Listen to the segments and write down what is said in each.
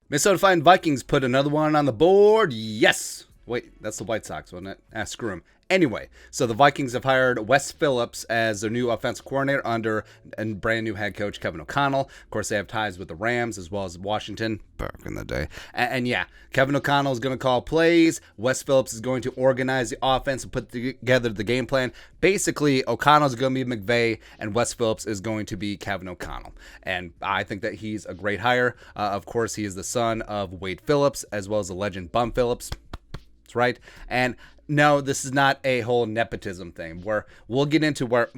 Minnesota Vikings put another one on the board. Yes. Wait, that's the White Sox, wasn't it? Ah, screw them. Anyway, so the Vikings have hired Wes Phillips as their new offensive coordinator under a brand new head coach, Kevin O'Connell. Of course, they have ties with the Rams as well as Washington back in the day. And yeah, Kevin O'Connell is going to call plays. Wes Phillips is going to organize the offense and put together the game plan. Basically, O'Connell is going to be McVay, and Wes Phillips is going to be Kevin O'Connell. And I think that he's a great hire. Of course, he is the son of Wade Phillips as well as the legend Bum Phillips. That's right. And no, this is not a whole nepotism thing where we'll get into where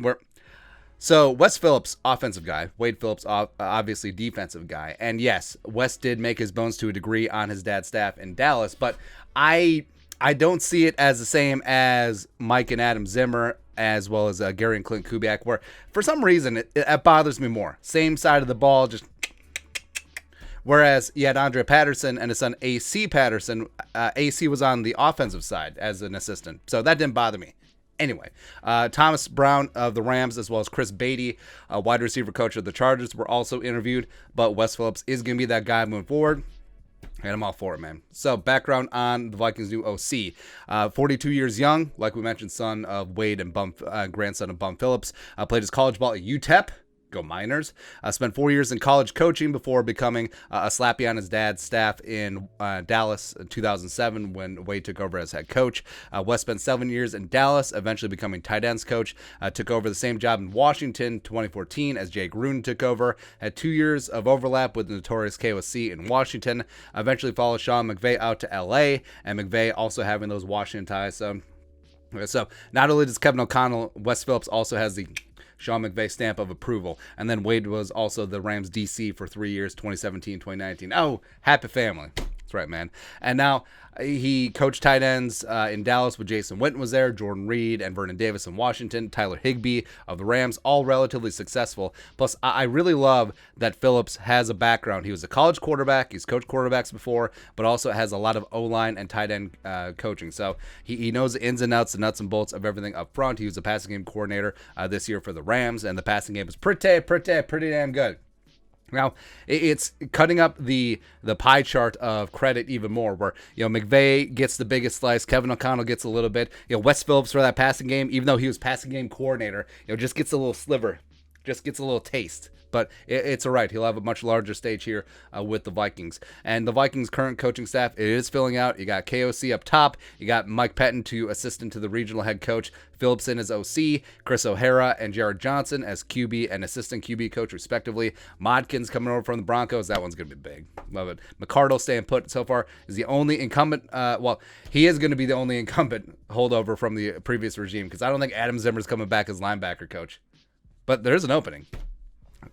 so Wes Phillips, offensive guy, Wade Phillips, obviously defensive guy. And yes, Wes did make his bones to a degree on his dad's staff in Dallas, but I don't see it as the same as Mike and Adam Zimmer as well as Gary and Clint Kubiak, where for some reason it bothers me more. Same side of the ball, just whereas you had Andre Patterson and his son AC Patterson. AC was on the offensive side as an assistant, so that didn't bother me. Anyway, Thomas Brown of the Rams as well as Chris Beatty, wide receiver coach of the Chargers, were also interviewed, but Wes Phillips is going to be that guy moving forward. And I'm all for it, man. So, background on the Vikings' new OC. 42 years young, like we mentioned, son of Wade and grandson of Bum Phillips. Played his college ball at UTEP. Go Miners. Spent 4 years in college coaching before becoming a slappy on his dad's staff in Dallas in 2007 when Wade took over as head coach. Wes spent 7 years in Dallas, eventually becoming tight ends coach. Took over the same job in Washington 2014 as Jay Gruden took over. Had 2 years of overlap with the notorious KOC in Washington. Eventually followed Sean McVay out to LA, and McVay also having those Washington ties. So not only does Kevin O'Connell, Wes Phillips also has the Sean McVay stamp of approval. And then Wade was also the Rams DC for 3 years, 2017, 2019. Oh, happy family. That's right, man. And now he coached tight ends in Dallas with Jason Witten was there, Jordan Reed and Vernon Davis in Washington, Tyler Higbee of the Rams, all relatively successful. Plus, I really love that Phillips has a background. He was a college quarterback. He's coached quarterbacks before, but also has a lot of O-line and tight end coaching. So he knows the ins and outs, the nuts and bolts of everything up front. He was a passing game coordinator this year for the Rams, and the passing game is pretty damn good. Now, it's cutting up the pie chart of credit even more, where, McVay gets the biggest slice, Kevin O'Connell gets a little bit, Wes Phillips for that passing game, even though he was passing game coordinator, just gets a little sliver, just gets a little taste. But it's all right. He'll have a much larger stage here with the Vikings. And the Vikings' current coaching staff, it is filling out. You got KOC up top. You got Mike Pettin to assistant to the regional head coach. Phillips in as OC. Chris O'Hara and Jared Johnson as QB and assistant QB coach, respectively. Modkins coming over from the Broncos. That one's going to be big. Love it. McCardle staying put so far is the only incumbent. He is going to be the only incumbent holdover from the previous regime because I don't think Adam Zimmer's coming back as linebacker coach. But there's an opening.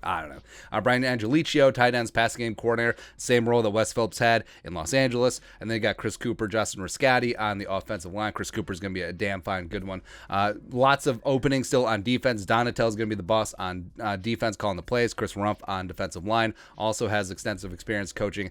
I don't know. Brian Angelicio, tight ends, passing game coordinator, same role that Wes Phillips had in Los Angeles. And then you got Chris Cooper, Justin Riscati on the offensive line. Chris Cooper's going to be a damn fine good one. Lots of openings still on defense. Donatel's going to be the boss on defense, calling the plays. Chris Rumpf on defensive line. Also has extensive experience coaching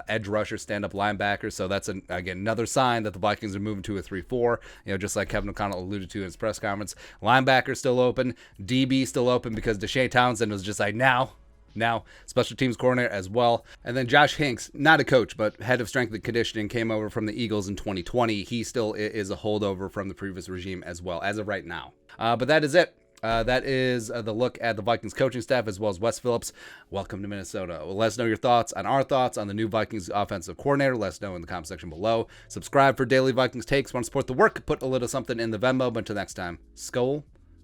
edge rusher, stand-up linebacker. So that's, again, another sign that the Vikings are moving to a 3-4, just like Kevin O'Connell alluded to in his press conference. Linebacker still open. DB still open because Deshae Townsend was just like, now special teams coordinator as well. And then Josh Hinks, not a coach, but head of strength and conditioning, came over from the Eagles in 2020. He still is a holdover from the previous regime as well, as of right now. But that is it. That is the look at the Vikings coaching staff as well as Wes Phillips. Welcome to Minnesota. Well, let us know your thoughts on our thoughts on the new Vikings offensive coordinator. Let us know in the comment section below. Subscribe for daily Vikings takes. Want to support the work? Put a little something in the Venmo. But until next time, Skol,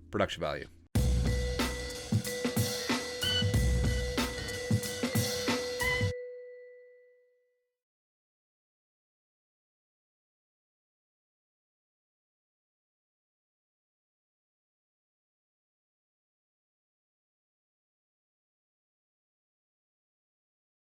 production value.